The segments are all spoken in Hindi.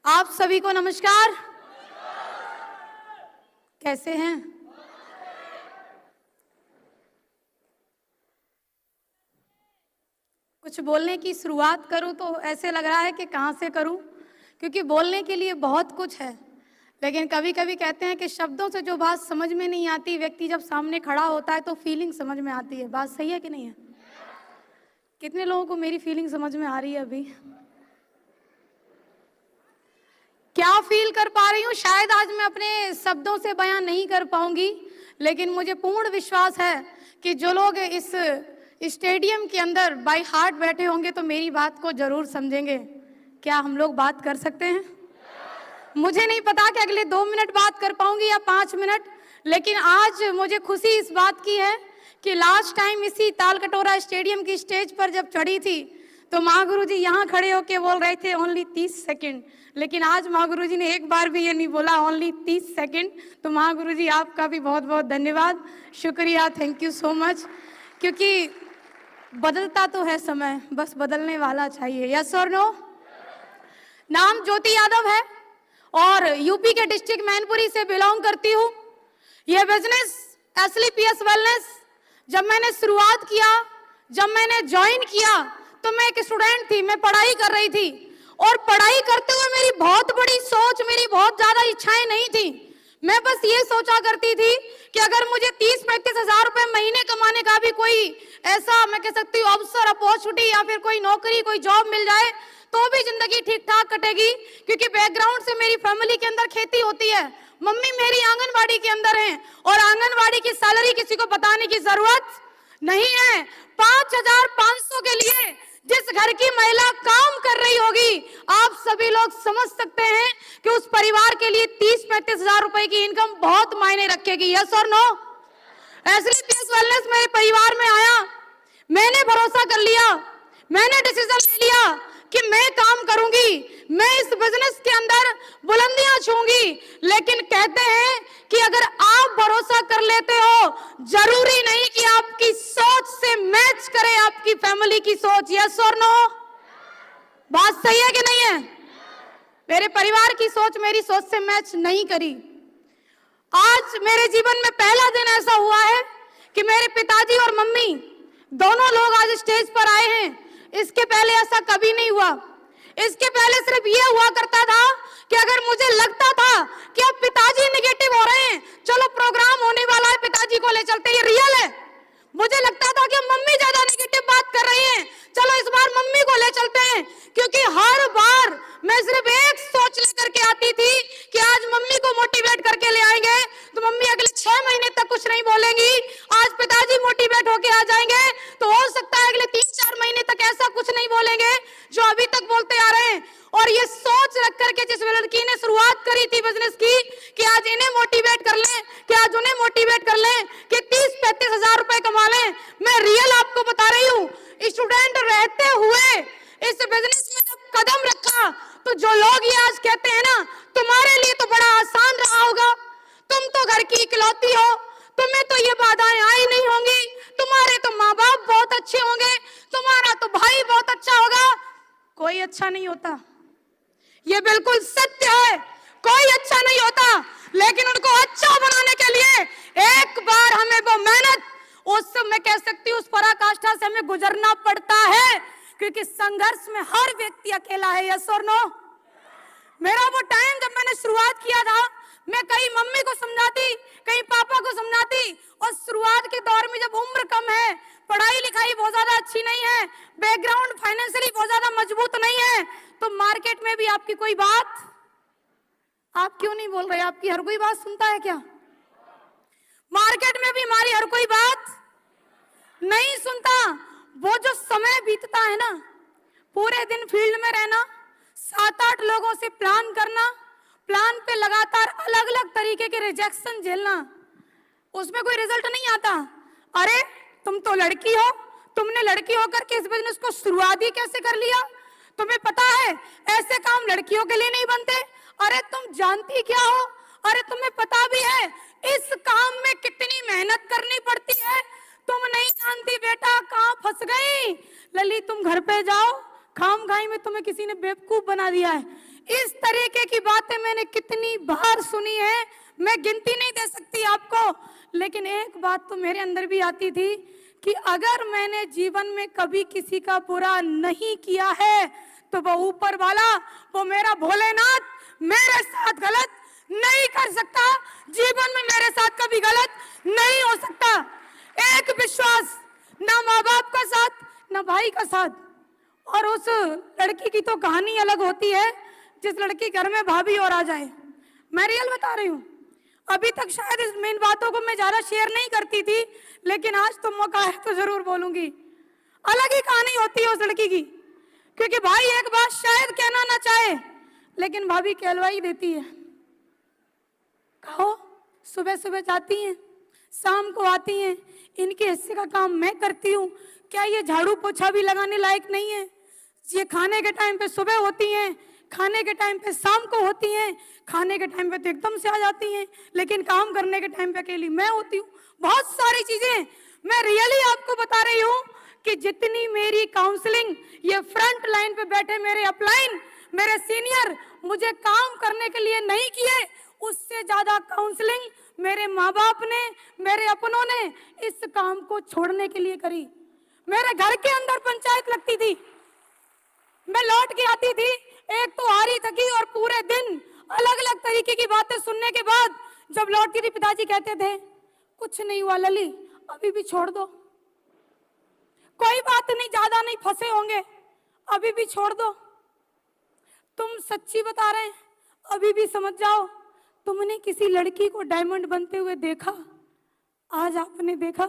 आप सभी को नमस्कार। कैसे हैं? कुछ बोलने की शुरुआत करूं तो ऐसे लग रहा है कि कहां से करूं, क्योंकि बोलने के लिए बहुत कुछ है, लेकिन कभी कभी कहते हैं कि शब्दों से जो बात समझ में नहीं आती, व्यक्ति जब सामने खड़ा होता है तो फीलिंग समझ में आती है। बात सही है कि नहीं है? कितने लोगों को मेरी फीलिंग समझ में आ रही है? अभी क्या फील कर पा रही हूँ शायद आज मैं अपने शब्दों से बयान नहीं कर पाऊंगी, लेकिन मुझे पूर्ण विश्वास है कि जो लोग इस स्टेडियम के अंदर बाय हार्ट बैठे होंगे तो मेरी बात को जरूर समझेंगे। क्या हम लोग बात कर सकते हैं? मुझे नहीं पता कि अगले 2 मिनट बात कर पाऊंगी या 5 मिनट, लेकिन आज मुझे खुशी इस बात की है कि लास्ट टाइम इसी तालकटोरा स्टेडियम की स्टेज पर जब चढ़ी थी तो माँ गुरु जी यहाँ खड़े होके बोल रहे थे ओनली 30 सेकंड, लेकिन आज माँ गुरु जी ने एक बार भी ये नहीं बोला ओनली 30 सेकंड। तो माँ गुरु जी आपका भी बहुत बहुत धन्यवाद, शुक्रिया, थैंक यू सो मच। क्योंकि बदलता तो है समय, बस बदलने वाला चाहिए। यस और नो? नाम ज्योति यादव है और यूपी के डिस्ट्रिक्ट मैनपुरी से बिलोंग करती हूँ। यह बिजनेस एसलीपीएस वेलनेस जब मैंने शुरुआत किया, जब मैंने ज्वाइन किया तो मैं एक स्टूडेंट थी, मैं पढ़ाई कर रही थी और पढ़ाई करते हुए मेरी बहुत बड़ी सोच, मेरी बहुत ज्यादा इच्छाएं नहीं थी। मैं बस ये सोचा करती थी कि अगर मुझे 30-35 हजार रुपए महीने कमाने का भी कोई ऐसा मैं कह सकती हूँ अवसर, अपॉर्चुनिटी या फिर कोई नौकरी, कोई जॉब मिल जाए तो भी जिंदगी ठीक ठाक कटेगी। क्योंकि बैकग्राउंड से मेरी फैमिली के अंदर खेती होती है, मम्मी मेरी आंगनवाड़ी के अंदर है और आंगनवाड़ी की सैलरी किसी को बताने की जरूरत नहीं है। 5,500 के लिए जिस घर की महिला काम कर रही होगी, आप सभी लोग समझ सकते हैं कि उस परिवार के लिए 30-35 हजार रुपए की इनकम बहुत मायने रखेगी। यस और नो? एसलीपीएस वेलनेस मेरे परिवार में आया, मैंने भरोसा कर लिया, मैंने डिसीजन ले लिया कि मैं काम करूंगी, मैं इस बिजनेस के अंदर बुलंदियां छूंगी। लेकिन कहते हैं कि अगर आप भरोसा कर लेते हो, जरूरी नहीं कि आपकी सोच से मैच करे आपकी फैमिली की सोच। यस और नो? बात सही है कि नहीं है? मेरे परिवार की सोच मेरी सोच से मैच नहीं करी। आज मेरे जीवन में पहला दिन ऐसा हुआ है कि मेरे पिताजी और मम्मी दोनों लोग आज स्टेज पर आए हैं। इसके पहले ऐसा कभी नहीं हुआ। इसके पहले सिर्फ ये हुआ करता था कि अगर मुझे लगता था कि अब पिताजी नेगेटिव हो रहे हैं, चलो प्रोग्राम होने वाला है, पिताजी को ले चलते, ये रियल है। मुझे लगता था कि मम्मी ज्यादा नेगेटिव बात कर रही हैं, चलो इस बार मम्मी को ले चलते हैं। क्योंकि हर बार मैं सिर्फ एक सोच लेकर के आती थी कि आज मम्मी को मोटिवेट करके ले आएंगे तो मम्मी अगले 6 महीने तक कुछ नहीं बोलेंगी। आज पिताजी मोटिवेट होके आ जाएंगे तो हो सकता है अगले 3-4 महीने तक ऐसा कुछ नहीं बोलेंगे जो अभी तक बोलते आ रहे हैं। और ये सोच रख करके जिस लड़की ने शुरुआत करी थी बिजनेस की कि आज इन्हें मोटिवेट कर लें, कि आज उन्हें मोटिवेट कर लें, कि 30-35 हजार रुपए कमा लें, मैं रियल आपको बता रही हूँ, स्टूडेंट रहते हुए इस बिजनेस में जब कदम रखा तो जो लोग ये आज कहते हैं ना तुम्हारे लिए तो बड़ा आसान रहा होगा, तुम तो घर की इकलौती हो, तुम्हें तो ये बाधाएं आई नहीं होंगी, तुम्हारे तो माँ बाप बहुत अच्छे होंगे, तुम्हारा तो भाई बहुत अच्छा होगा। कोई अच्छा नहीं होता, ये बिल्कुल सत्य है, कोई अच्छा नहीं होता। लेकिन उनको अच्छा बनाने के लिए एक बार हमें वो मेहनत, उस मैं कह सकती हूँ उस पराकाष्ठा से हमें गुजरना पड़ता है, क्योंकि संघर्ष में हर व्यक्ति अकेला है। यस और नो? मेरा वो टाइम जब मैंने शुरुआत किया था, मैं कहीं मम्मी को समझाती, कहीं पापा को समझाती, और शुरुआत के दौर में जब उम्र कम है, पढ़ाई लिखाई बहुत ज्यादा अच्छी नहीं है, बैकग्राउंड फाइनेंशियली बहुत ज्यादा मजबूत नहीं है, तो मार्केट में भी आपकी कोई बात, आप क्यों नहीं बोल रहे? आपकी हर कोई बात सुनता है क्या? मार्केट में भी हमारी हर कोई बात नहीं सुनता। वो जो समय बीतता है ना, पूरे दिन फील्ड में रहना, 7-8 लोगों से प्लान करना, प्लान पे लगातार अलग अलग तरीके के रिजेक्शन झेलना, उसमें कोई रिजल्ट नहीं आता। अरे तुम तो लड़की हो, तुमने लड़की होकर के इस बिजनेस को शुरुआत ही कैसे कर लिया? तुम्हें पता है ऐसे काम लड़कियों के लिए नहीं बनते। अरे तुम जानती क्या हो? अरे तुम्हें पता भी है इस काम में कितनी मेहनत करनी पड़ती है? तुम नहीं जानती बेटा, कहाँ फंस गई लली। तुम घर पे जाओ, खाम खाई में तुम्हें किसी ने बेवकूफ बना दिया है। इस तरीके की बातें मैंने कितनी बार सुनी है, मैं गिनती नहीं दे सकती आपको। लेकिन एक बात तो मेरे अंदर भी आती थी कि अगर मैंने जीवन में कभी किसी का बुरा नहीं किया है तो वो ऊपर वाला, वो मेरा भोलेनाथ मेरे साथ गलत नहीं कर सकता। जीवन में मेरे साथ कभी गलत नहीं हो सकता। एक विश्वास, ना माँ बाप का साथ, ना भाई का साथ। और उस लड़की की तो कहानी अलग होती है जिस लड़की घर में भाभी और आ जाए। मैं रियल बता रही हूँ। अभी तक शायद इस मेन बातों को मैं ज्यादा शेयर नहीं करती थी, लेकिन आज तो मौका है तो जरूर बोलूंगी। अलग ही कहानी होती है उस लड़की की, क्योंकि भाई एक बात शायद कहना ना चाहे, लेकिन भाभी कहलवाई देती है। कहो, सुबह सुबह जाती हैं, शाम को आती हैं, इनके हिस्से का काम मैं करती हूँ। क्या ये झाड़ू पोछा भी लगाने लायक नहीं है? ये खाने के टाइम पे सुबह होती हैं, खाने के टाइम पे शाम को होती हैं, खाने के टाइम पे तो एकदम से आ जाती हैं, लेकिन काम करने के टाइम पे अकेली मैं होती हूँ। बहुत सारी चीजें मैं रियली आपको बता रही हूँ कि जितनी मेरी काउंसलिंग ये फ्रंट लाइन पे बैठे मेरे अपलाइन, मेरे सीनियर मुझे काम करने के लिए नहीं किए, उससे ज्यादा काउंसलिंग मेरे माँ बाप ने, मेरे अपनों ने इस काम को छोड़ने के लिए करी। मेरे घर के अंदर पंचायत लगती थी, मैं लौट के आती थी, एक तो हारी थकी और पूरे दिन अलग अलग तरीके की बातें सुनने के बाद जब लौटती थी, पिताजी कहते थे कुछ नहीं हुआ लली, अभी भी छोड़ दो, कोई बात नहीं, ज्यादा नहीं फंसे होंगे, अभी भी छोड़ दो। तुम सच्ची बता रहे हैं, अभी भी समझ जाओ। तुमने किसी लड़की को डायमंड बनते हुए देखा? आज आपने देखा?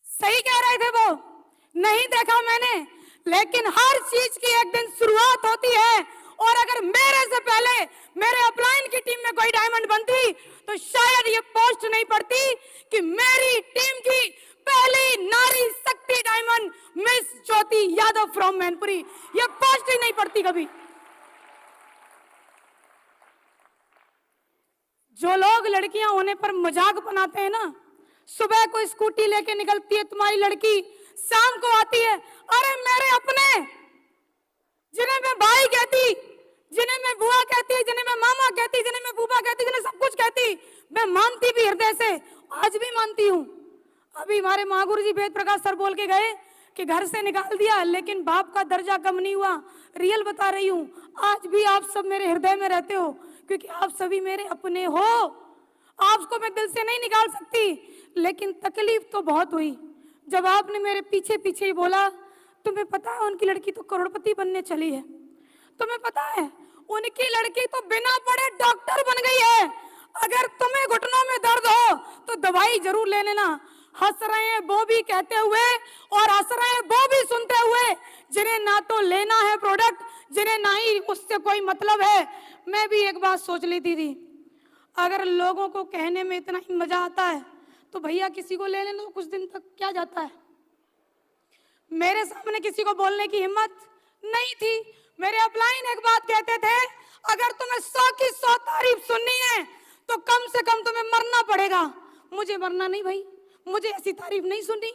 सही कह रहे थे वो, नहीं देखा मैंने। लेकिन हर चीज की एक दिन शुरुआत होती है, और अगर मेरे से पहले मेरे अपलाइन की टीम में कोई डायमंड बनती तो शायद ये पोस्ट नहीं पड़ती कि मेरी टीम की पहली नारी शक्ति diamond miss Jyoti Yadav from Mainpuri, ये पोस्ट ही नहीं पड़ती कभी। जो लोग लड़कियां होने पर मजाक बनाते हैं ना, सुबह को स्कूटी लेके निकलती है तुम्हारी लड़की, शाम को आती है, अरे मेरे अपने, जिन्हें मैं भाई कहती, जिन्हें मैं बुआ कहती, जिन्हें मैं मामा कहती, जिन्हें मैं बूबा कहती, जिन्हें सब कुछ कहती, मैं मानती भी हृदय से, आज भी मानती हूँ। अभी हमारे महागुरु जी वेद प्रकाश सर बोल के गए कि घर से निकाल दिया लेकिन बाप का दर्जा कम नहीं हुआ। रियल बता रही हूँ, आज भी आप सब मेरे हृदय में रहते हो, क्योंकि आप सभी मेरे अपने हो। आपको मैं दिल से नहीं निकाल सकती, लेकिन तकलीफ तो बहुत हुई जब आपने मेरे पीछे पीछे ही बोला, तुम्हें पता है उनकी लड़की तो करोड़पति बनने चली है, तुम्हें पता है उनकी लड़की तो बिना पढ़े डॉक्टर बन गई है, अगर तुम्हें घुटनों में दर्द हो तो दवाई जरूर ले लेना। हंस रहे हैं वो भी कहते हुए और हंस रहे हैं वो भी सुनते हुए, जिन्हें ना तो लेना है प्रोडक्ट, जिन्हें ना ही उससे कोई मतलब है। मैं भी एक बात सोच लेती थी, अगर लोगों को कहने में इतना ही मजा आता है तो भैया किसी को ले लेना तो कुछ दिन तक क्या जाता है। मेरे सामने किसी को बोलने की हिम्मत नहीं थी। मेरे अपलाइन एक बात कहते थे, अगर तुम्हें 100 की 100 तारीफ सुननी है तो कम से कम तुम्हें मरना पड़ेगा। मुझे मरना नहीं भाई, मुझे ऐसी तारीफ नहीं सुननी।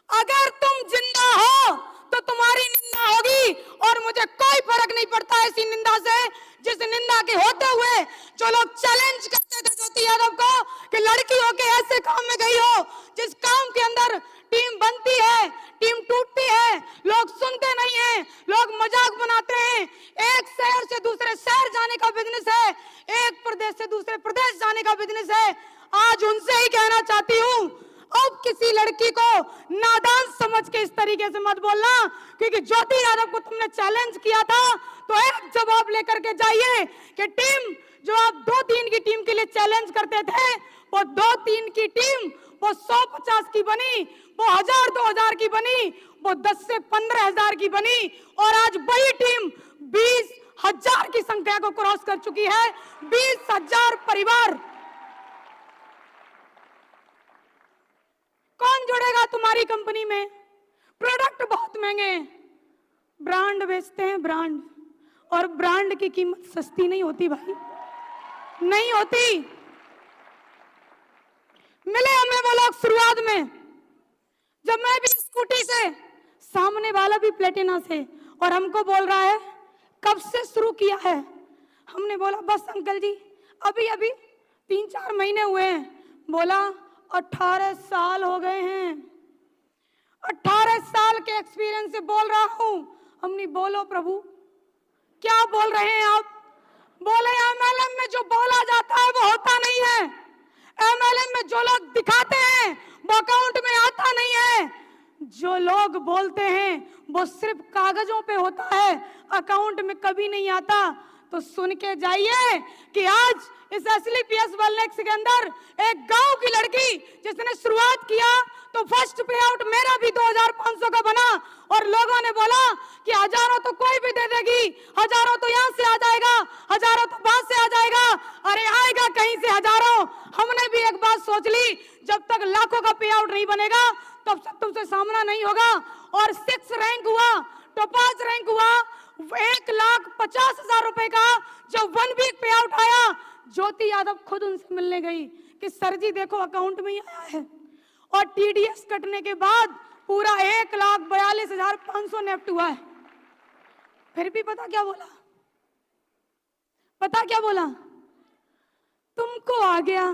अगर तुम जिंदा हो तो तुम्हारी निंदा होगी, और मुझे कोई फर्क नहीं पड़ता ऐसी निंदा से, जिस निंदा के होते हुए जो लोग चैलेंज करते थे ज्योति यादव को कि लड़की होके ऐसे काम में गई हो जिस काम के अंदर टीम बनती है, टीम टूटती है, लोग सुनते नहीं हैं, लोग मजाक बनाते हैं। एक शहर से दूसरे शहर जाने का बिजनेस है, एक प्रदेश से दूसरे प्रदेश जाने का बिजनेस है। आज उनसे ही कहना चाहती हूँ, अब किसी लड़की को नादान समझ के इस तरीके से मत बोलना, क्योंकि ज्योति यादव को तुमने चैलेंज किया था तो एक जवाब लेकर के जाइए कि टीम जो आप 2-3 की टीम के लिए चैलेंज करते थे, वो 2-3 की टीम वो 100-50 की बनी, वो 1000-2000 की बनी, वो 10 से 15,000 की बनी, और आज वही टीम 20,000 की संख्या को क्रॉस कर चुकी है। 20,000 परिवार। कौन जुड़ेगा तुम्हारी कंपनी में? प्रोडक्ट बहुत महंगे हैं, ब्रांड बेचते हैं, ब्रांड, और ब्रांड की कीमत सस्ती नहीं होती भाई, नहीं होती। मिले हमें वो लोग शुरुआत में, जब मैं भी इस स्कूटी से, सामने वाला भी प्लेटिना से, और हमको बोल रहा है कब से शुरू किया है। हमने बोला बस अंकल जी अभी अभी 3-4 महीने हुए हैं। बोला 18 साल हो गए हैं, 18 साल के एक्सपीरियंस से बोल रहा हूं। हमने बोलो प्रभु क्या बोल रहे हैं आप? बोले एमएलएम में जो बोला जाता है वो होता नहीं है, एमएलएम में जो लोग दिखाते हैं वो अकाउंट में आता नहीं है, जो लोग बोलते हैं वो सिर्फ कागजों पे होता है, अकाउंट में कभी नहीं आता। तो सुन के जाइए कि आज इस एसलीपीएस वेलनेस के अंदर एक गांव की लड़की जिसने शुरुआत किया तो फर्स्ट पे आउट मेरा भी 2500 का बना, और लोगों ने बोला कि हजारों तो कोई भी दे देगी, हजारों तो यहाँ से आ जाएगा, हजारों तो वहां से आ जाएगा। अरे आएगा कहीं से हजारों। हमने भी एक बात सोच ली, जब तक लाखों का पे आउट नहीं बनेगा तब तक तुमसे सामना नहीं होगा। और 6 रैंक हुआ, टॉपाज रैंक हुआ, 1,50,000 रुपए का जब 1 वीक पे आउट आया, ज्योति यादव खुद उनसे मिलने गई कि सर जी देखो अकाउंट में ही आया है, और टीडीएस कटने के बाद पूरा 1,42,500 नेफ्ट हुआ है। फिर भी पता क्या बोला? पता क्या बोला? तुमको आ गया,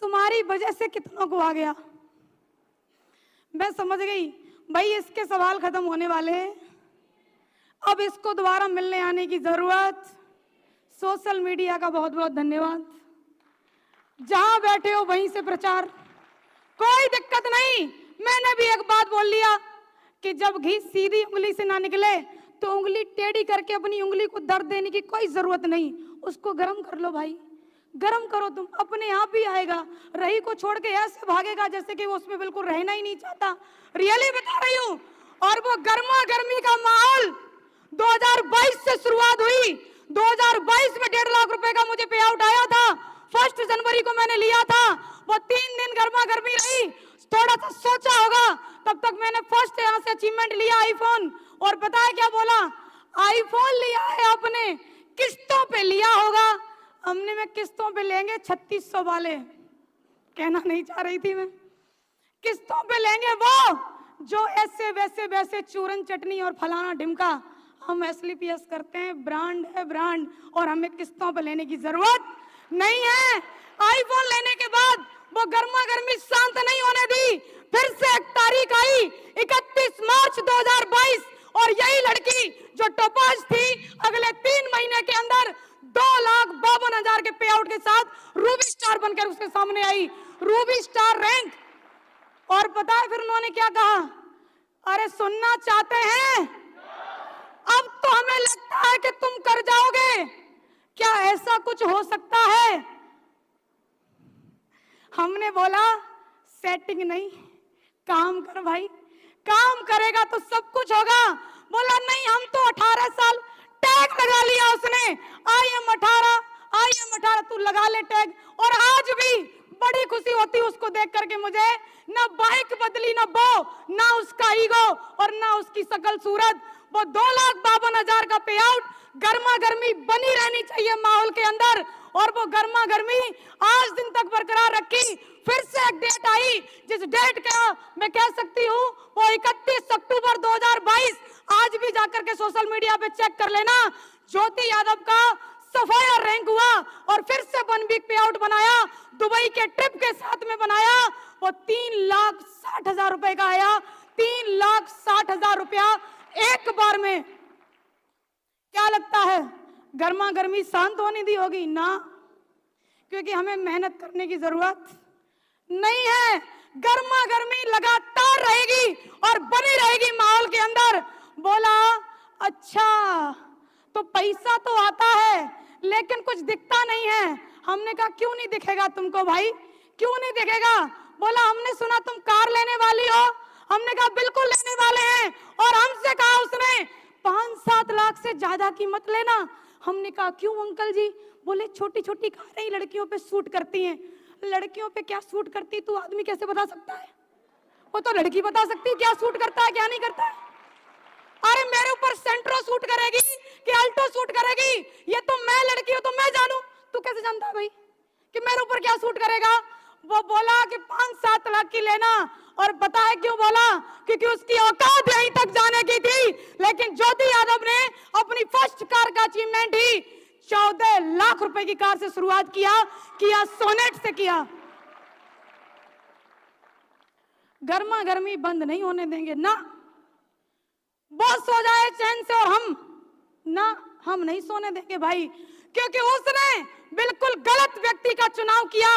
तुम्हारी वजह से कितनों को आ गया। मैं समझ गई भाई इसके सवाल खत्म होने वाले हैं, अब इसको दोबारा मिलने आने की जरूरत। सोशल मीडिया का बहुत बहुत धन्यवाद, जहां बैठे हो वहीं से प्रचार, कोई दिक्कत नहीं। मैंने भी एक बात बोल लिया कि जब घी सीधी उंगली से ना निकले तो उंगली टेढ़ी करके अपनी उंगली को दर्द देने की कोई जरूरत नहीं, उसको गर्म कर लो भाई, गर्म करो, तुम अपने आप ही आएगा। रही को छोड़ के ऐसे भागेगा जैसे कि वो उसमें बिल्कुल रहना ही नहीं चाहता, रियली बता रही हूँ। और वो गर्मा गर्मी का माहौल 2022 से शुरुआत हुई, 2022 में 1.5 लाख रुपए का मुझे पे आउट आया था, 1 जनवरी को मैंने लिया था, वो 3 दिन गर्मा गर्मी रही, थोड़ा सा सोचा होगा, तब तक मैंने फर्स्ट यहाँ से अचीवमेंट लिया आईफोन। और पता है क्या बोला? आईफोन लिया है आपने, किस्तों पे लिया होगा। हमने में किस्तों पे लेंगे 3600 वाले, कहना नहीं चाह रही थी मैं, किस्तों पे लेंगे वो जो ऐसे वैसे वैसे चूरन चटनी और फलाना ढिमका। हम एसलीपीएस करते हैं, ब्रांड है ब्रांड, और हमें किस्तों पे लेने की जरूरत नहीं है। आईफोन लेने के बाद वो गर्मा गर्मी शांत नहीं होने दी, फिर से एक तारीख आई 31 मार्च 2022, और यही लड़की जो टॉपाज थी अगले 3 महीने के अंदर 2,52,000 के पे आउट के साथ रूबी स्टार बनकर उसके सामने आई, रूबी स्टार रैंक। और पता है फिर उन्होंने क्या कहा? अरे सुनना चाहते हैं? अब तो हमें लगता है कि तुम कर जाओगे, क्या ऐसा कुछ हो सकता है? हमने बोला सेटिंग नहीं, काम कर भाई, काम करेगा तो सब कुछ होगा। बोला नहीं, हम तो 18 साल, टैग लगा लिया उसने, आई एम 18, तू लगा ले टैग। और आज भी बड़ी खुशी होती उसको देख करके मुझे, ना बाइक बदली, ना वो, ना उसका ईगो और ना उसकी शकल सूरत। वो 2,52,000 का पे आउट, गर्मा गर्मी बनी रहनी चाहिए माहौल के अंदर, और वो गर्मा गर्मी आज दिन तक बरकरार रखी। फिर से एक डेट आई, जिस डेट का मैं कह सकती हूँ वो 31 अक्टूबर 2022, आज भी जाकर के सोशल मीडिया पे चेक कर लेना, ज्योति यादव का सफायर रैंक हुआ, और फिर से 1 वीक पे आउट बनाया, दुबई के ट्रिप के साथ में बनाया, वो 3,60,000 रुपए का आया, 3,60,000 रुपया एक बार में। क्या लगता है गर्मा गर्मी शांत होने दी होगी? ना, क्योंकि हमें मेहनत करने की जरूरत नहीं है, गर्मा गर्मी लगातार रहेगी और बनी रहेगी माहौल के अंदर। बोला अच्छा तो पैसा तो आता है लेकिन कुछ दिखता नहीं है। हमने कहा क्यों नहीं दिखेगा तुमको भाई, क्यों नहीं दिखेगा? बोला हमने सुना तुम कार लेने वाली हो। हमने कहा बिल्कुल लेने वाले हैं, और हमसे कहा उसने 5-7 लाख से ज्यादा की मत लेना। हमने कहा क्यों अंकल जी? बोले छोटी छोटी कारें ही लड़कियों पे सूट करती हैं। लड़कियों पे क्या सूट करती तू आदमी कैसे बता सकता है? वो तो लड़की बता सकती है क्या सूट करता है क्या नहीं करता है। अरे मेरे ऊपर सेंट्रो सूट करेगी कि अल्टो सूट करेगी, ये तो मैं लड़की हूं तो मैं जानू, तू कैसे जानता है भाई कि मेरे ऊपर क्या सूट करेगा? वो बोला कि 5-7 लाख की लेना, और पता है क्यों बोला? क्योंकि उसकी औकात यहीं तक जाने की थी। लेकिन ज्योति यादव ने अपनी फर्स्ट कार का अचीवमेंट ही 14 लाख रुपए की कार से शुरुआत किया सोनेट से किया। गर्मा गर्मी बंद नहीं होने देंगे ना, बस हो जाए चैन से, और हम नहीं सोने देंगे भाई, क्योंकि उसने बिल्कुल गलत व्यक्ति का चुनाव किया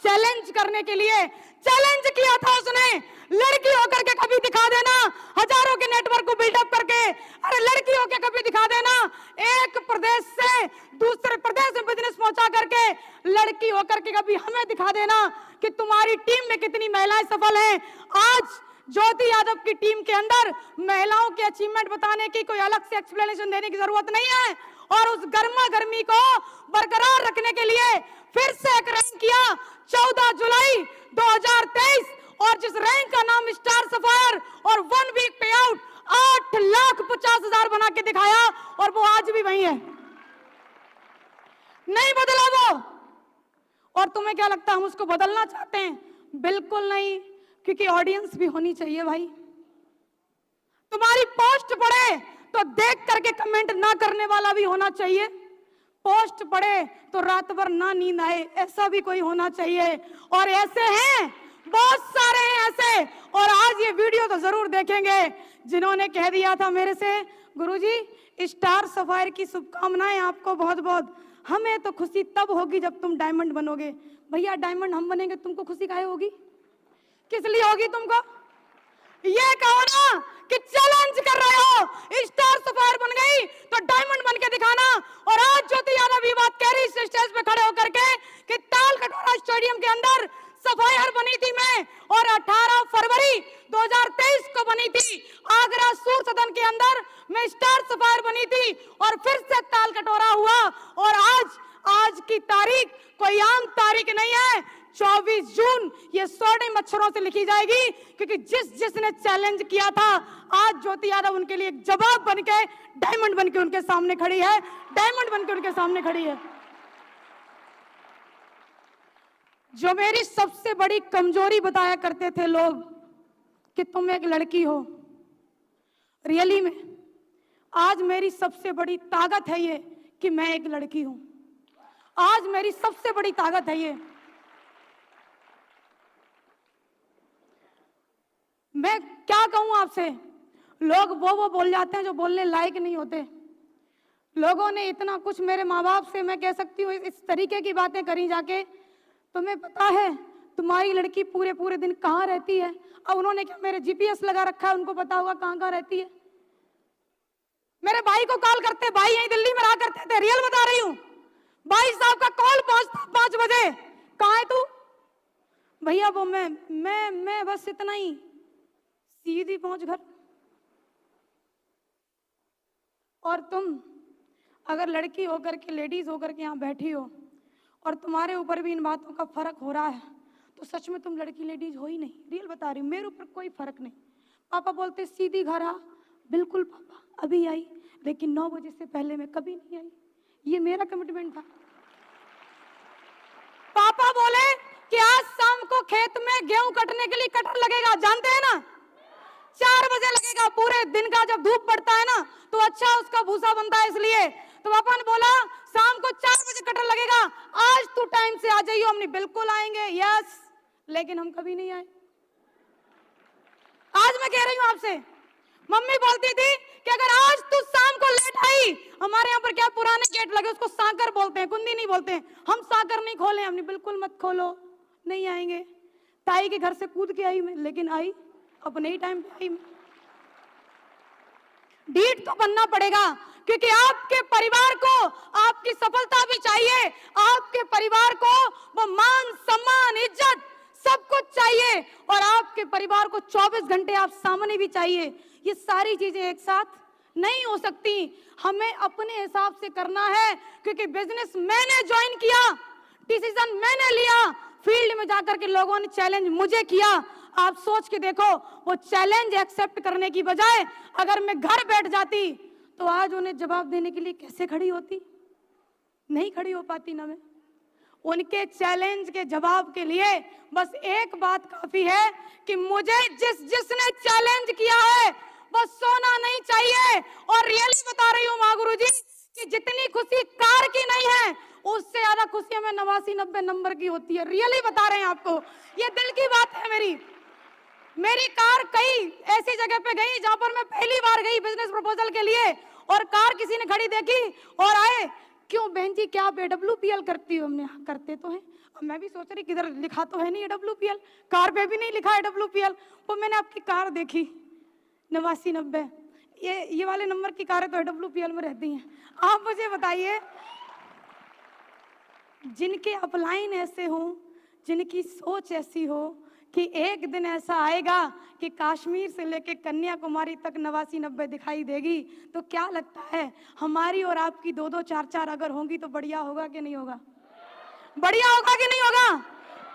चैलेंज करने के लिए। चैलेंज किया था उसने, लड़की होकर के कभी दिखा देना, हजारों के नेटवर्क को बिल्डअप करके, अरे लड़की होकर कभी दिखा देना, एक प्रदेश से दूसरे प्रदेश में बिजनेस पहुंचा करके लड़की होकर के कभी हमें दिखा देना कि तुम्हारी टीम में कितनी महिलाएं सफल हैं। आज ज्योति यादव की टीम के अंदर महिलाओं के अचीवमेंट बताने की कोई अलग से एक्सप्लेनेशन देने की जरूरत नहीं है, और उस गर्मा गर्मी को बरकरार रखने के लिए फिर से एक रैंक किया 14 जुलाई 2023, और जिस रैंक का नाम स्टार सफायर, और 1 वीक पे आउट 8,50,000 बना के दिखाया, और वो आज भी वही है, नहीं बदला वो। और तुम्हें क्या लगता है हम उसको बदलना चाहते हैं? बिल्कुल नहीं, क्योंकि ऑडियंस भी होनी चाहिए भाई। तुम्हारी पोस्ट पढ़े तो देख करके कमेंट ना करने वाला भी होना चाहिए, पोस्ट पढ़े तो रात भर ना नींद आए ऐसा भी कोई होना चाहिए। और ऐसे हैं, बहुत सारे हैं ऐसे, और आज ये वीडियो तो जरूर देखेंगे जिन्होंने कह दिया था मेरे से, गुरुजी स्टार सफायर की शुभकामनाएं आपको बहुत बहुत, हमें तो खुशी तब होगी जब तुम डायमंड बनोगे। भैया डायमंड हम बनेंगे, तुमको खुशी काहे होगी? किस लिए होगी तुमको? ये कहो ना कि चैलेंज कर रहे हो, स्टार सफायर बन गई तो डायमंड बन के दिखाना। और आज ज्योति यादव ये बात कह रही है स्टेज पे खड़े होकर के कि ताल कटोरा स्टेडियम के अंदर सफायर बनी थी मैं, और 18 फरवरी 2023 को बनी थी आगरा सूर सदन के अंदर मैं स्टार सफायर बनी थी, और फिर से ताल कटोरा हुआ। और आज की तारीख कोई आम तारीख नहीं है, 24 जून ये स्वर्णिम अक्षरों से लिखी जाएगी, क्योंकि जिसने चैलेंज किया था आज ज्योति यादव उनके लिए एक जवाब बनके डायमंड बनके उनके सामने खड़ी है, डायमंड बनके उनके सामने खड़ी है। जो मेरी सबसे बड़ी कमजोरी बताया करते थे लोग कि तुम एक लड़की हो, रियली में आज मेरी सबसे बड़ी ताकत है ये कि मैं एक लड़की हूं। आज मेरी सबसे बड़ी ताकत है ये। मैं क्या कहूं आपसे, लोग वो बोल जाते हैं जो बोलने लायक नहीं होते। लोगों ने इतना कुछ मेरे माँ बाप से, मैं कह सकती हूँ, इस तरीके की बातें करी जाके, तुम्हें पता है तुम्हारी लड़की पूरे दिन कहाँ रहती है? अब उन्होंने क्या मेरे जीपीएस लगा रखा है, उनको पता होगा कहाँ रहती है। मेरे भाई को कॉल करते, भाई यहीं दिल्ली में रहा करते थे, रियल बता रही हूँ, भाई साहब का कॉल पहुंचता 5 बजे, कहाँ है तू? भैया वो मैं बस इतना ही, सीधी पहुंच घर। और तुम अगर लड़की होकर के, लेडीज होकर के यहाँ बैठी हो और तुम्हारे ऊपर भी इन बातों का फर्क हो रहा है, तो सच में तुम लड़की लेडीज हो ही नहीं। रियल बता रही हूँ, मेरे ऊपर कोई फर्क नहीं। पापा बोलते सीधी घर आ, बिल्कुल पापा अभी आई, लेकिन 9 बजे से पहले मैं कभी नहीं आई, ये मेरा कमिटमेंट था। पापा बोले कि आज शाम को खेत में गेहूं कटने के लिए कटर लगेगा, जानते हैं ना, 4 बजे लगेगा। पूरे दिन का जब धूप पड़ता है ना तो अच्छा उसका भूसा बनता है, इसलिए तो पापा ने बोला शाम को 4 बजे कटर लगेगा, आज तू टाइम से आ जाइयो। हमने बिल्कुल आएंगे, यस, लेकिन हम कभी नहीं आए। आज मैं कह रही हूं आपसे, मम्मी बोलती थी कि अगर आज तू शाम को लेट आई, हमारे यहाँ पर क्या पुराने गेट लगे उसको सांकर बोलते हैं, कुंदी नहीं बोलते हैं, हम सांकर नहीं खोले। हमने बिल्कुल मत खोलो, नहीं आएंगे। ताई के घर से कूद के आई मैं, लेकिन आई अपने ही टाइम पे आई। ढीठ तो बनना पड़ेगा, क्योंकि आपके परिवार को आपकी सफलता भी चाहिए, आपके परिवार को वो मान सम्मान इज्जत सब कुछ चाहिए, और आपके परिवार को 24 घंटे आप सामने भी चाहिए। ये सारी चीजें एक साथ नहीं हो सकती, हमें अपने हिसाब से करना है, क्योंकि बिजनेस मैंने ज्वाइन किया, डिसीजन मैंने लिया, फील्ड में जाकर के लोगों ने चैलेंज मुझे किया। आप सोच के देखो, वो चैलेंज एक्सेप्ट करने की बजाय अगर मैं घर बैठ जाती तो आज उन्हें जवाब देने के लिए कैसे खड़ी होती? नहीं खड़ी हो पाती ना मैं। उनके चैलेंज के जवाब के लिए बस एक बात काफी है कि मुझे जिसने चैलेंज किया है वो सोना नहीं चाहिए। और रियली बता रही हूँ माँ गुरु जी कि जितनी खुशी कार की नहीं है उससे ज्यादा खुशी हमें 89-90 नंबर की होती है। रियली बता रहे हैं आपको, ये दिल की बात है। मेरी कार कई ऐसी जगह पे गई जहां पर मैं पहली बार गई बिजनेस प्रपोजल के लिए, और कार किसी ने खड़ी देखी और आए, क्यों बहन जी क्या आप AWPL करती हो? हमने करते तो हैं। अब मैं भी सोच रही किधर लिखा तो है नहीं AWPL, कार पे भी नहीं लिखा AWPL। तो मैंने आपकी कार देखी 89-90, ये वाले नंबर की कारें तो AWPL में रहती हैं। आप मुझे बताइए, जिनके अपलाइन ऐसे हो, जिनकी सोच ऐसी हो कि एक दिन ऐसा आएगा कि कश्मीर से लेके कन्याकुमारी तक 89-90 दिखाई देगी, तो क्या लगता है हमारी और आपकी 2-2, 4-4 अगर होंगी तो बढ़िया होगा कि नहीं होगा? बढ़िया होगा कि नहीं होगा?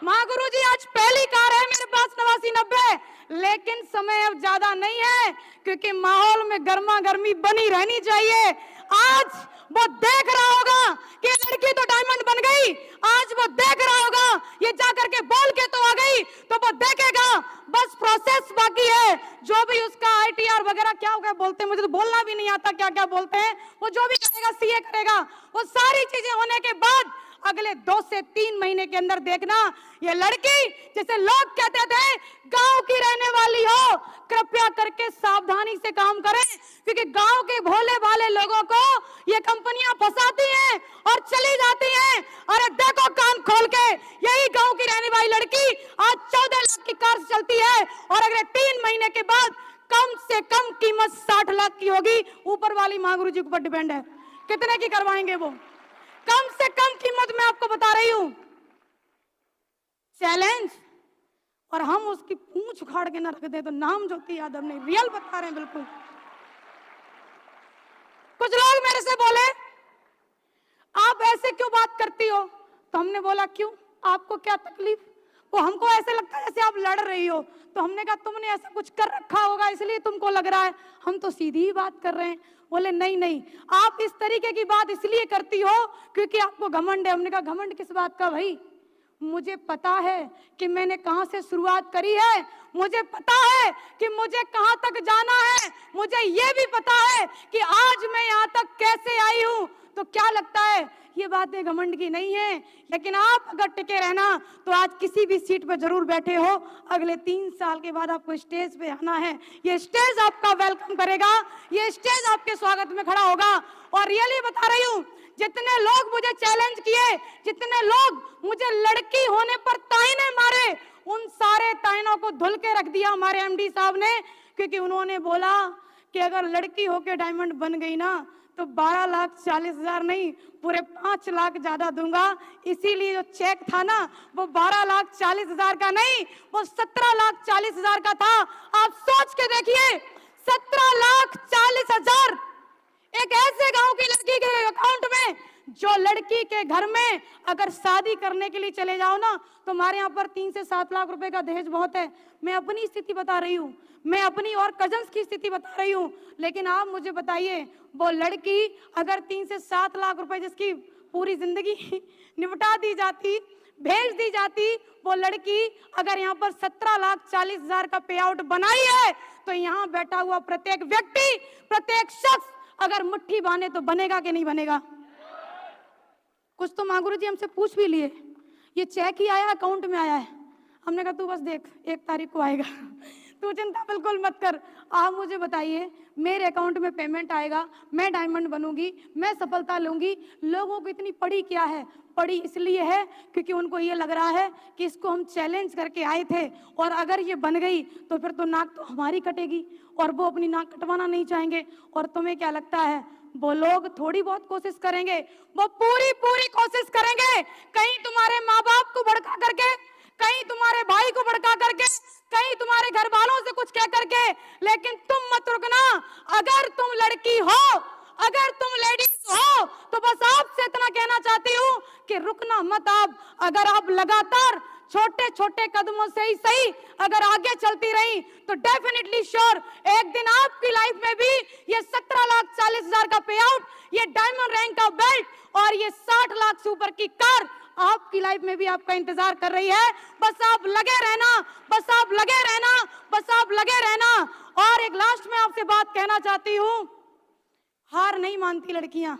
माँ गुरु जी आज पहली कार है मेरे पास 89-90, लेकिन समय अब ज्यादा नहीं है क्योंकि माहौल में गर्मा गर्मी बनी रहनी चाहिए। आज वो देख रहा होगा कि लड़की तो डायमंड बन गई, आज वो देख रहा होगा ये जाकर के बोल के तो आ गई, तो वो देखेगा। बस प्रोसेस बाकी है, जो भी उसका ITR वगैरह क्या हो गया बोलते हैं, मुझे तो बोलना भी नहीं आता क्या क्या बोलते हैं, वो जो भी करेगा CA करेगा। वो सारी चीजें होने के बाद अगले 2 से 3 महीने के अंदर देखना ये लड़की, जैसे लोग कहते थे गांव की रहने वाली हो, कृपया करके सावधानी से काम करें क्योंकि गांव के भोले भाले लोगों को ये कंपनियां फंसाती हैं और चली जाती हैं। अरे देखो कान खोल के, यही गांव की रहने वाली लड़की आज 14 लाख की कार से चलती है और अगले 3 महीने के बाद कम से कम कीमत 60 लाख की होगी। ऊपर वाली माँ गुरु जी के ऊपर डिपेंड है कितने की करवाएंगे वो। कम से कम कीमत मैं आपको बता रही हूं, चैलेंज, और हम उसकी पूंछ उखाड़ के ना रख दे तो नाम ज्योति यादव नहीं। रियल बता रहे हैं बिल्कुल। कुछ लोग मेरे से बोले आप ऐसे क्यों बात करती हो, तो हमने बोला क्यों, आपको क्या तकलीफ? वो हमको ऐसे लगता है जैसे आप लड़ रही हो, तो हमने कहा तुमने ऐसा कुछ कर रखा होगा इसलिए तुमको लग रहा है, हम तो सीधी ही बात कर रहे हैं। बोले नहीं नहीं, आप इस तरीके की बात इसलिए करती हो क्योंकि आपको घमंड है। हमने कहा घमंड किस बात का भाई? मुझे पता है कि मैंने कहां से शुरुआत करी है, मुझे पता है कि मुझे कहां तक जाना है, मुझे ये भी पता है कि आज मैं यहां तक कैसे आई हूं। तो क्या लगता है ये बातें घमंड की नहीं है? लेकिन आप अगर टिके रहना तो आज किसी भी सीट पर जरूर बैठे हो, अगले 3 साल के बाद आपको स्टेज पे आना है, ये स्टेज आपका वेलकम करेगा, ये स्टेज आपके स्वागत में खड़ा होगा। और रियली बता रही हूँ, जितने लोग मुझे चैलेंज किए, जितने लोग मुझे लड़की होने पर ताइने मारे, उन सारे ताइनों को धुल के रख दिया हमारे MD साहब ने, क्योंकि उन्होंने बोला कि अगर लड़की होके डायमंड बन गई ना तो 12,40,000 नहीं, पूरे 5 लाख ज्यादा दूंगा। इसीलिए जो चेक था ना वो 12,40,000 का नहीं, वो 17,40,000 का था। आप सोच के देखिए, 17,40,000 एक ऐसे गांव की लड़की के अकाउंट में, जो लड़की के घर में अगर शादी करने के लिए चले जाओ ना तो हमारे यहाँ पर 3 से 7 लाख रुपए का दहेज बहुत है। मैं अपनी स्थिति बता रही हूँ, मैं अपनी और कजन्स की स्थिति बता रही हूँ। लेकिन आप मुझे बताइए, वो लड़की अगर 3 से 7 लाख रुपए जिसकी पूरी जिंदगी निपटा दी जाती, भेज दी जाती, वो लड़की अगर यहाँ पर 17,40,000 का पे आउट बनाई है, तो यहाँ बैठा हुआ प्रत्येक व्यक्ति, प्रत्येक शख्स अगर मुट्ठी बांधे तो बनेगा कि नहीं बनेगा? कुछ तो माँ गुरु जी हमसे पूछ भी लिए, ये चेक ही आया अकाउंट में आया है? हमने कहा तू बस देख 1 तारीख को आएगा, तू चिंता बिल्कुल मत कर। आप मुझे बताइए, मेरे अकाउंट में पेमेंट आएगा, मैं डायमंड बनूंगी, मैं सफलता लूंगी। लोगों को इतनी पड़ी क्या है? पड़ी इसलिए है क्योंकि उनको ये लग रहा है कि इसको हम चैलेंज करके आए थे और अगर ये बन गई तो फिर तो नाक तो हमारी कटेगी और वो अपनी नाक कटवाना नहीं चाहेंगे। और तुम्हें क्या लगता है वो लोग थोड़ी बहुत कोशिश करेंगे? वो पूरी पूरी कोशिश करेंगे। कहीं तुम्हारे माँ बाप को भड़का करके, कहीं तुम्हारे भाई को भड़का करके, कहीं तुम्हारे घर वालों से कुछ कह करके, लेकिन तुम मत रुकना। अगर तुम लड़की हो, अगर तुम लेडीज हो, तो बस आपसे इतना कहना चाहती हूँ कि रुकना मत। आप अगर आप लगातार छोटे छोटे कदमों से ही सही अगर आगे चलती रही तो डेफिनेटली श्योर एक दिन आपकी लाइफ में भी ये 17,40,000 का पे आउट, ये डायमंड रैंक का बेल्ट और ये 60 लाख से ऊपर की कार आपकी लाइफ में भी आपका इंतजार कर रही है। बस आप लगे रहना, बस आप लगे रहना, बस आप लगे रहना। और एक लास्ट में आपसे बात कहना चाहती हूं, हार नहीं मानती लड़कियां,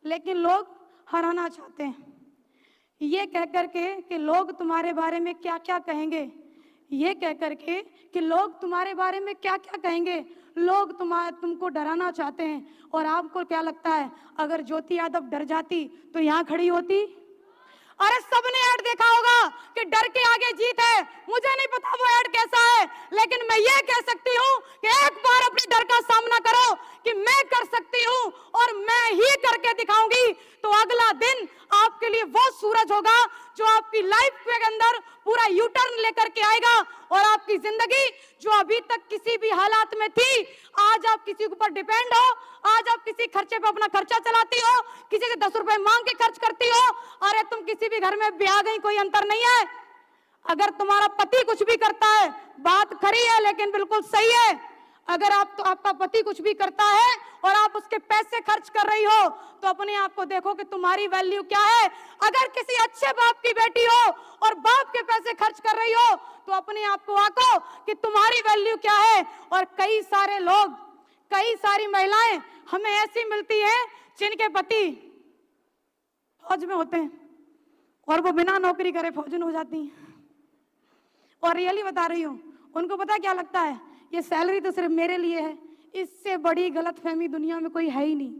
लेकिन लोग हराना चाहते हैं। ये कह करके कि लोग तुम्हारे बारे में क्या क्या कहेंगे, ये कह करके कि लोग तुम्हारे बारे में क्या क्या कहेंगे, लोग तुमको डराना चाहते हैं। और आपको क्या लगता है, अगर ज्योति यादव डर जाती तो यहां खड़ी होती? अरे सबने ऐड देखा होगा कि डर के आगे जीत है। मुझे नहीं पता वो ऐड कैसा है, लेकिन मैं ये कह सकती हूँ कि एक बार अपने डर का सामना करो कि मैं कर सकती हूँ और मैं ही करके दिखाऊंगी। तो अगला दिन आपके लिए वो सूरज होगा जो आपकी लाइफ के अंदर पूरा यू टर्न लेकर के आएगा। और आपकी जिंदगी जो अभी तक किसी भी हालात में थी, आज आप किसी के ऊपर डिपेंड हो, आज आप किसी खर्चे पे अपना खर्चा चलाती हो, किसी से 10 रुपए मांग के खर्च करती हो। अरे तुम किसी भी घर में ब्याह गई, कोई अंतर नहीं है। अगर तुम्हारा पति कुछ भी करता है, बात खरी है लेकिन बिल्कुल सही है। अगर आपका पति कुछ भी करता है और आप उसके पैसे खर्च कर रही हो, तो अपने आप को देखो कि तुम्हारी वैल्यू क्या है। अगर किसी अच्छे बाप की बेटी हो और बाप के पैसे खर्च कर रही हो, तो अपने आप को आंको कि तुम्हारी वैल्यू क्या है। और कई सारे लोग, कई सारी महिलाएं हमें ऐसी मिलती हैं जिनके पति फौज में होते हैं और वो बिना नौकरी करे फौजन हो जाती हैं। और रियली बता रही हूं, उनको पता क्या लगता है, ये सैलरी तो सिर्फ मेरे लिए है। इससे बड़ी गलतफहमी दुनिया में कोई है ही नहीं,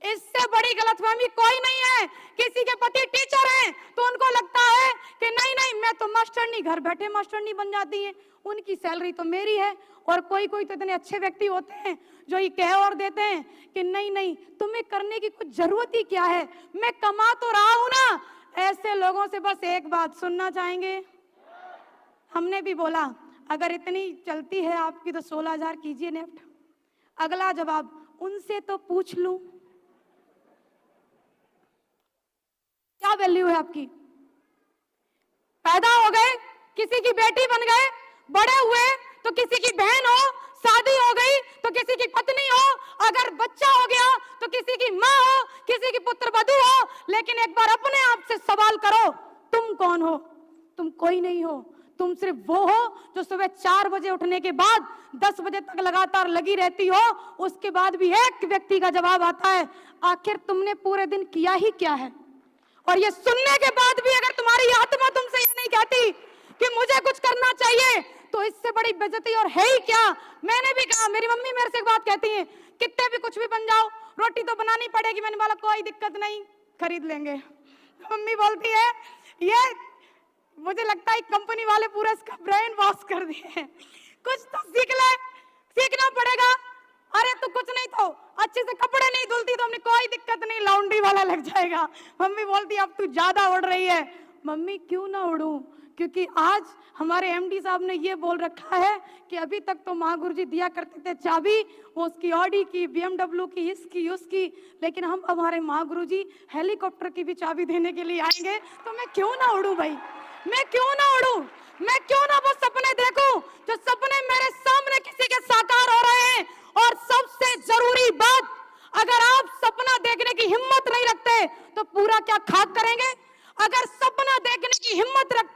इससे बड़ी गलतफहमी कोई नहीं है। किसी के पति टीचर हैं तो उनको लगता है कि नहीं नहीं मैं तो मास्टरनी, घर बैठे मास्टरनी बन जाती हैं, उनकी सैलरी तो मेरी है। और कोई कोई तो इतने अच्छे व्यक्ति होते हैं जो ये कह और देते हैं कि नहीं नहीं तुम्हें करने की कुछ जरूरत ही क्या है, मैं कमा तो रहा हूं ना। ऐसे लोगों से बस एक बात सुनना चाहेंगे। हमने भी बोला अगर इतनी चलती है आपकी तो 16,000 कीजिए नेफ्ट। अगला जवाब, उनसे तो पूछ लूं क्या वैल्यू है आपकी। पैदा हो गए, किसी की बेटी बन गए, बड़े हुए तो किसी की बहन हो, शादी हो गई तो किसी की पत्नी हो, अगर बच्चा हो गया तो किसी की माँ हो, किसी की पुत्र वधू हो। लेकिन एक बार अपने आप से सवाल करो, तुम कौन हो? तुम कोई नहीं हो। तुम सिर्फ वो हो जो सुबह 4 बजे उठने के बाद 10 बजे तक लगातार लगी रहती हो। उसके बाद भी एक व्यक्ति का जवाब आता है, आखिर तुमने पूरे दिन किया ही क्या है। और ये सुनने के बाद भी अगर तुम्हारी आत्मा तुमसे ये नहीं कहती कि मुझे कुछ करना चाहिए, तो इससे बड़ी बेइज्जती और है ही क्या। मैंने भी कहा, मेरी मम्मी मेरे से एक बात कहती है, कितने भी कुछ भी बन जाओ, रोटी तो बनानी पड़ेगी। मैंने बोला कोई दिक्कत नहीं, खरीद लेंगे। मम्मी बोलती है ये मुझे लगता है कंपनी वाले पूरा इसका ब्रेन वॉश कर दिए हैं, कुछ तो सीख ले, सीखना पड़ेगा। अरे तो कुछ नहीं तो अच्छे से कपड़े नहीं धुलती तो हमने कोई दिक्कत नहीं, लॉन्ड्री वाला लग जाएगा। मम्मी बोलती अब तू ज्यादा उड़ रही है। मम्मी क्यों ना उड़ूं, क्योंकि आज हमारे एमडी साहब ने ये बोल रखा है कि अभी तक तो महागुरु जी दिया करते थे चाबी, वो उसकी ऑडी की, BMW की, इसकी उसकी, लेकिन हम हमारे महागुरु जी हेलीकॉप्टर की भी चाबी देने के लिए आएंगे। तो मैं क्यों ना उड़ूं भाई, मैं क्यों ना उड़ूं, मैं क्यों ना वो सपने देखूं जो सपने मेरे सामने किसी के साकार हो रहे हैं। और सबसे जरूरी बात, अगर आप सपना देखने की हिम्मत नहीं रखते तो पूरा क्या खाक करेंगे। अगर सपना देखने की हिम्मत रखते